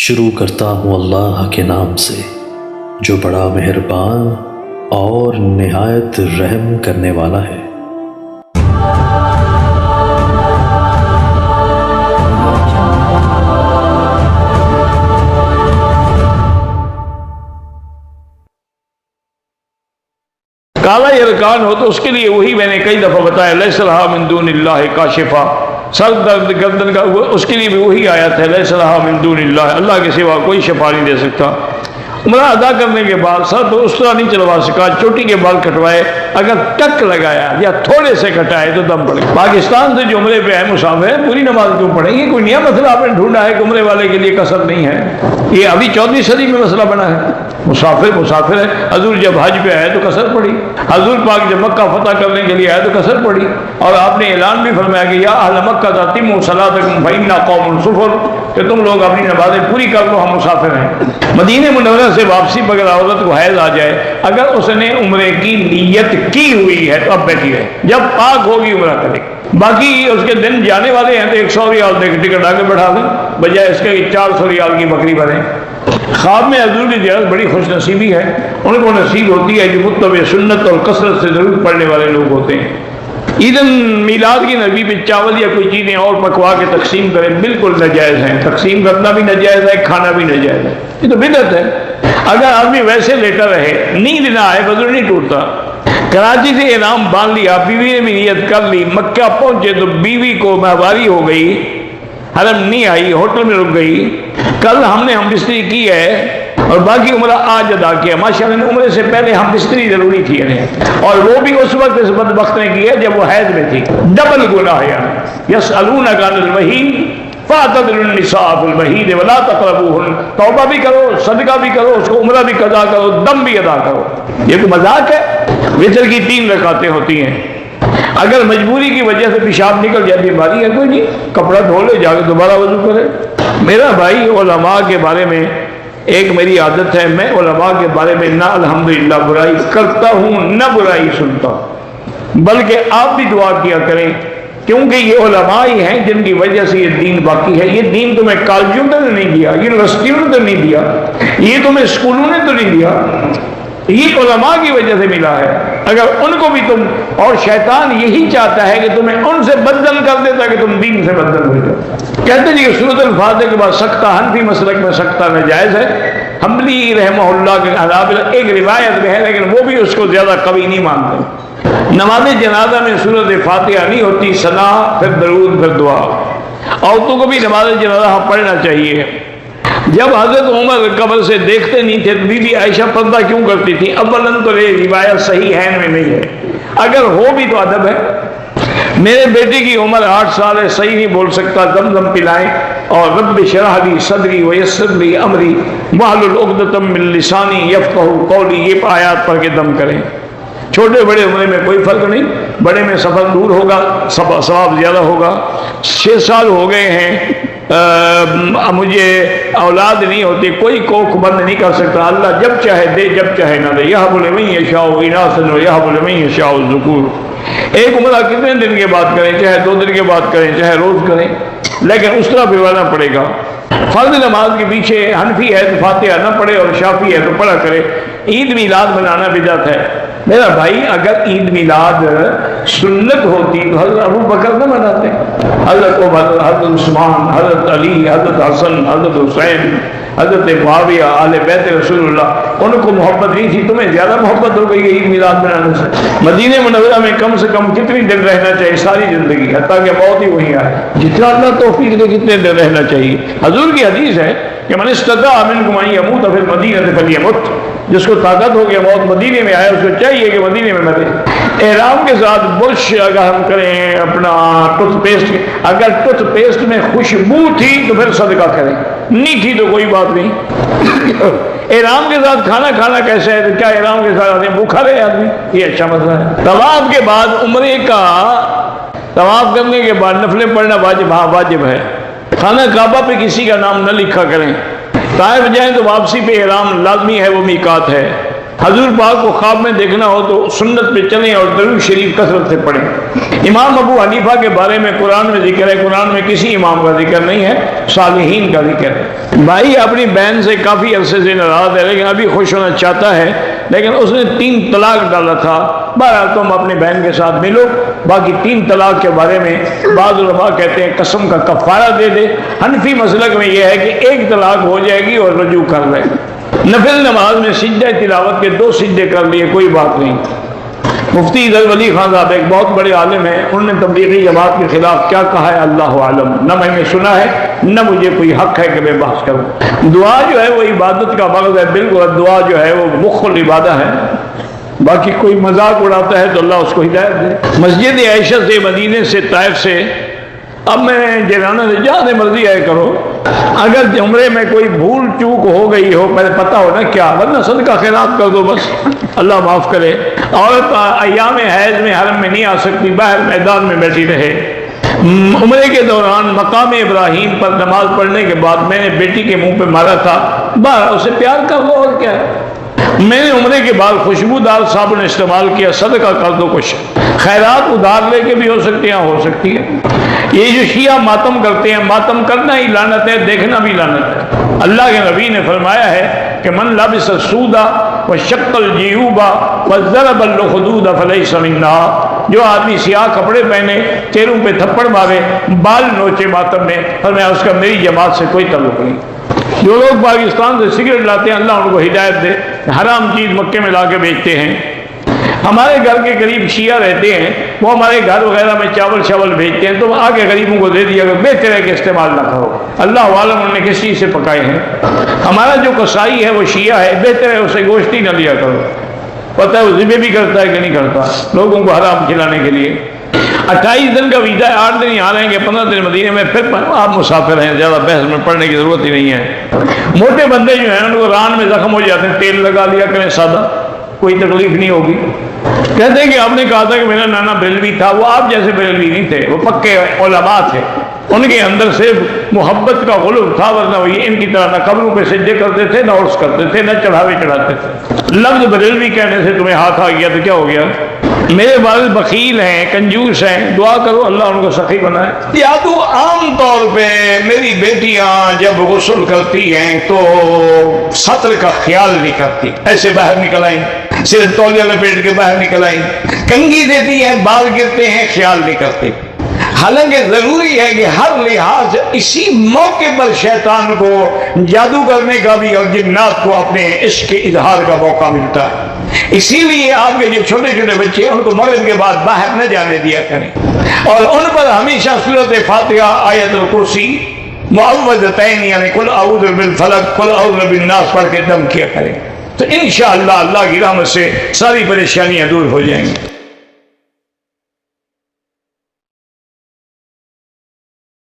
شروع کرتا ہوں اللہ کے نام سے جو بڑا مہربان اور نہایت رحم کرنے والا ہے۔ کالا یرکان ہو تو اس کے لیے وہی میں نے کئی دفعہ بتایا، لیس لہا من دون اللہ کاشفہ، سر درد گردن کا اس کے لیے بھی وہی آیت ہے، لیس لہا من دون اللہ، اللہ کے سوا کوئی شفا نہیں دے سکتا۔ عمرہ ادا کرنے کے بعد سر تو اس طرح نہیں چلوا سکا، چوٹی کے بال کٹوائے، اگر ٹک لگایا یا تھوڑے سے کٹائے تو دم پڑے۔ پاکستان سے جو عمرے پہ ہے مسافر پوری نماز کیوں پڑھیں گے؟ کوئی نیا مسئلہ آپ نے ڈھونڈا ہے کہ عمرے والے کے لیے قصر نہیں ہے؟ یہ ابھی 14ویں صدی میں مسئلہ بنا ہے۔ مسافر ہے، حضور جب حج پہ آئے تو قصر پڑی، حضور پاک جب مکہ فتح کرنے کے لیے آئے تو قصر پڑی، اور آپ نے اعلان بھی فرمایا کہ یا اہل مکہ اتموا صلاتکم فإنا قوم سفر، کہ تم لوگ اپنی نمازیں پوری کر لو، ہم مسافر ہیں۔ مدینہ منورہ سے واپسی پر اگر عورت کو حیض آ جائے، اگر اس نے عمرے کی نیت کی ہوئی ہے تو اب بیٹھی ہے، جب پاک ہوگی عمرہ کرے گی۔ باقی اس کے دن جانے والے ہیں تو 100 ریال دے کے ٹکٹ آگے بڑھا دیں، بجائے اس کے 400 ریال کی بکری بنے۔ خواب میں حضور کی زیارت بڑی خوش نصیبی ہے، ان کو نصیب ہوتی ہے جو متبع سنت اور کثرت سے ضرور پڑھنے والے لوگ ہوتے ہیں۔ عید میلاد کی نبی پہ چاول یا کوئی چیزیں اور پکوا کے تقسیم کریں، بالکل ناجائز ہیں، تقسیم کرنا بھی ناجائز ہے، کھانا بھی ناجائز ہے، یہ تو بدعت ہے۔ اگر آدمی ویسے لیٹا رہے، نیند نہ آئے، وضو نہیں ٹوٹتا، کراچی سے احرام باندھ لیا، بیوی نے بھی نیت کر لی، مکہ پہنچے تو بیوی کو ماہواری ہو گئی، حرم نہیں آئی، ہوٹل میں رک گئی، کل ہم نے ہم بستری کی ہے اور باقی عمرہ آج ادا کیا، ماشاءاللہ عمرے سے پہلے ہم بستری ضروری تھی انہیں، اور وہ بھی اس وقت اس بدبخت نے کی ہے جب وہ حیض میں تھی، ڈبل گناہ ہے۔ یسألونک عن المحیض فاعتزلوا النساء فی المحیض ولا تقربوہن، توبہ بھی کرو، صدقہ بھی کرو، اس کو عمرہ بھی ادا کرو، دم بھی ادا کرو۔ یہ تو مذاق ہے۔ وتر کی 3 رکعتیں ہوتی ہیں، اگر مجبوری کی وجہ سے پیشاب نکل جائے، بیماری ہے کوئی نہیں، کپڑا دھو لے، جا کے دوبارہ وضو کرے۔ میرا بھائی علماء کے بارے میں ایک میری عادت ہے، میں علماء کے بارے میں نہ الحمدللہ برائی کرتا ہوں نہ برائی سنتا ہوں، بلکہ آپ بھی دعا کیا کریں، کیونکہ یہ علماء ہی ہیں جن کی وجہ سے یہ دین باقی ہے۔ یہ دین تمہیں کالجوں نے نہیں دیا، یونیورسٹیوں نے تو نہیں دیا، یہ تمہیں اسکولوں نے تو نہیں دیا، یہ علماء کی وجہ سے ملا ہے۔ اگر ان کو بھی تم، اور شیطان یہی چاہتا ہے کہ تمہیں ان سے بدل کر دے تاکہ تم دین سے بدل ہو جاؤ۔ کہتے ہیں کہ سورۃ الفاتحہ کے بعد سکتہ، حنفی مسلک میں سکتہ ناجائز ہے، حنبلی رحمہ اللہ کے حنابلہ ایک روایت میں ہے لیکن وہ بھی اس کو زیادہ قوی نہیں مانتے۔ نماز جنازہ میں سورۃ فاتحہ نہیں ہوتی، ثنا پھر درود پھر دعا۔ عورتوں کو بھی نماز جنازہ پڑھنا چاہیے۔ جب حضرت عمر قبر سے دیکھتے نہیں تھے تو بی بی عائشہ پردہ کیوں کرتی تھی؟ اولاً تو یہ روایت صحیح ہے میں نہیں ہے، اگر ہو بھی تو ادب ہے۔ میرے بیٹے کی عمر 8 سال ہے، صحیح نہیں بول سکتا، زمزم پلائیں، اور رب اشرح لی صدری ویسر لی امری واحلل عقدۃ من لسانی یفقہوا قولی، یہ آیات پڑھ کے دم کریں۔ چھوٹے بڑے عمرے میں کوئی فرق نہیں، بڑے میں سفر دور ہوگا، ثواب زیادہ ہوگا۔ 6 سال ہو گئے ہیں، مجھے اولاد نہیں ہوتی، کوئی کوکھ بند نہیں کر سکتا، اللہ جب چاہے دے جب چاہے نہ دے، یہب لمن یشاء اناثا ویہب لمن یشاء الذکور۔ ایک عمرہ کتنے دن کے بعد کریں، چاہے 2 دن کے بعد کریں، چاہے روز کریں، لیکن اس طرح پھروانا پڑے گا۔ فرض نماز کے پیچھے حنفی ہے تو فاتحہ نہ پڑھے اور شافعی ہے تو پڑھا کرے۔ عید میلاد منانا بدعت ہے۔ میرا بھائی اگر عید میلاد سنت ہوتی تو حضرت ابو بکر نہ مناتے، حضرت عمر، حضرت عثمان، حضرت علی، حضرت حسن، حضرت حسین، حضرت معاویہ، آل بیت رسول اللہ، ان کو محبت نہیں تھی، تمہیں زیادہ محبت ہو گئی ہے عید میلاد منانے سے۔ مدینہ منورہ میں کم سے کم کتنی دن رہنا چاہیے؟ ساری زندگی، حتیٰ کہ موت ہی وہیں آئے، جتنا اللہ توفیق دے کتنے دن رہنا چاہیے۔ حضور کی حدیث ہے کہ من استطاع منکم ان یموت فی المدینہ فلیمت، جس کو طاقت ہو گیا موت مدینے میں آئے، اس کو چاہیے کہ مدینے میں مرے۔ احرام کے ساتھ برش اگر ہم کریں، اپنا ٹوتھ پیسٹ، اگر ٹوتھ پیسٹ میں خوشبو تھی تو پھر صدقہ کریں، نہیں تھی تو کوئی بات نہیں۔ احرام کے ساتھ کھانا کھانا کیسے ہے؟ تو کیا احرام کے ساتھ آدمی بھوکھا رہے آدمی؟ یہ اچھا مسئلہ ہے۔ طواف کے بعد عمرے کا طواف کرنے کے بعد نفلیں پڑھنا واجب، ہاں واجب ہے۔ خانہ کعبہ پہ کسی کا نام نہ لکھا کریں۔ طائف جائیں تو واپسی پہ احرام لازمی ہے، وہ میقات ہے۔ حضور پاک کو خواب میں دیکھنا ہو تو سنت پہ چلیں اور درود شریف کثرت سے پڑھیں۔ امام ابو حنیفہ کے بارے میں قرآن میں ذکر ہے، قرآن میں کسی امام کا ذکر نہیں ہے، صالحین کا ذکر ہے۔ بھائی اپنی بہن سے کافی عرصے سے ناراض ہے لیکن ابھی خوش ہونا چاہتا ہے، لیکن اس نے 3 طلاق ڈالا تھا۔ بہرحال تم اپنی بہن کے ساتھ ملو، باقی 3 طلاق کے بارے میں بعض علماء کہتے ہیں قسم کا کفارہ دے دے۔ حنفی مسلک میں یہ ہے کہ 1 طلاق ہو جائے گی اور رجوع کر لے۔ نفل نماز میں سجدہ تلاوت کے 2 سجدے کر لیے، کوئی بات نہیں۔ مفتی ظفر علی خان صاحب ایک بہت بڑے عالم ہیں، انہوں نے تبلیغی جماعت کے خلاف کیا کہا ہے اللہ عالم، نہ میں نے سنا ہے نہ مجھے کوئی حق ہے کہ میں بحث کروں۔ دعا جو ہے وہ عبادت کا مغز ہے، بالکل دعا جو ہے وہ مخ العبادہ ہے، باقی کوئی مذاق اڑاتا ہے تو اللہ اس کو ہدایت دے۔ مسجد عائشہ سے، مدینے سے، طائف سے، اب میں جیرانہ سے جہاں مرضی آئے کرو، اگر عمرے میں کوئی بھول چوک ہو گئی ہو، پہلے پتہ ہو نا کیا، ورنہ صدقہ خیرات کر دو بس، اللہ معاف کرے۔ عورت ایام حیض میں حرم میں نہیں آ سکتی، باہر میدان میں بیٹھی رہے۔ عمرے کے دوران مقام ابراہیم پر نماز پڑھنے کے بعد میں نے بیٹی کے منہ پہ مارا تھا، باہر اسے پیار کر لو اور کیا ہے۔ میں نے عمرے کے بعد خوشبودار صابن استعمال کیا، صدقہ کر دو کچھ، خیرات ادھار لے کے بھی ہو سکتی ہیں، ہو سکتی ہے۔ یہ جو شیعہ ماتم کرتے ہیں، ماتم کرنا ہی لعنت ہے، دیکھنا بھی لعنت ہے۔ اللہ کے نبی نے فرمایا ہے کہ من لبس السودا وشق الجیوب وضرب الخدود فلیس منا، جو آدمی سیاہ کپڑے پہنے، چہروں پہ تھپڑ مارے، بال نوچے ماتم میں، فرمایا اس کا میری جماعت سے کوئی تعلق نہیں۔ جو لوگ پاکستان سے سگریٹ لاتے ہیں، اللہ ان کو ہدایت دے، حرام چیز مکے میں لا کے بیچتے ہیں۔ ہمارے گھر کے قریب شیعہ رہتے ہیں، وہ ہمارے گھر وغیرہ میں چاول بھیجتے ہیں، تو آ کے غریبوں کو دے دیا کہ بہتر ہے کہ استعمال نہ کرو، اللہ عالم انہوں نے کس چیز سے پکائے ہیں۔ ہمارا جو قصائی ہے وہ شیعہ ہے، بہتر ہے اسے گوشت ہی نہ لیا کرو، پتہ ہے وہ ذبح بھی کرتا ہے کہ نہیں کرتا، لوگوں کو حرام کھلانے کے لیے۔ 28 دن کا ویزا ہے، 8 دن یہاں رہیں گے، 15 دن مدینے میں، پھر آپ مسافر ہیں، زیادہ بحث میں پڑھنے کی ضرورت ہی نہیں ہے۔ موٹے بندے جو ہیں ان کو ران میں زخم ہو جاتے ہیں، تیل لگا لیا کریں سادہ، کوئی تکلیف نہیں ہوگی۔ کہتے ہیں کہ آپ نے کہا تھا کہ میرا نانا بریلوی تھا، وہ آپ جیسے بریلوی نہیں تھے، وہ پکے علماء تھے، ان کے اندر صرف محبت کا غلب تھا، ورنہ وہ ان کی طرح نہ قبروں پہ سجدے کرتے تھے، نہ عرس کرتے تھے، نہ چڑھاوے چڑھاتے تھے۔ لفظ بریلوی کہنے سے تمہیں ہاتھ آ گیا تو کیا ہو گیا؟ میرے والد بخیل ہیں، کنجوس ہیں، دعا کرو اللہ ان کو سخی بنائے۔ یا تو عام طور پہ میری بیٹیاں جب غسل کرتی ہیں تو سطر کا خیال نہیں کرتی، ایسے باہر نکل آئیں، صرف تولیہ لپیٹ کے باہر نکل آئیں، کنگھی دیتی ہیں، بال گرتے ہیں، خیال نہیں کرتے۔ حالانکہ ضروری ہے کہ ہر لحاظ اسی موقع پر شیطان کو جادو کرنے کا بھی اور جنات کو اپنے عشق کے اظہار کا موقع ملتا ہے۔ اسی لیے آپ کے جو چھوٹے چھوٹے بچے ہیں ان کو مغرب کے بعد باہر نہ جانے دیا کریں، اور ان پر ہمیشہ سورۃ فاتحہ، آیت الکرسی، معوذتین یعنی قل اعوذ بالفلق، قل اعوذ بالناس پڑھ کے دم کیا کریں، تو انشاءاللہ اللہ کی رحمت سے ساری پریشانیاں دور ہو جائیں گی۔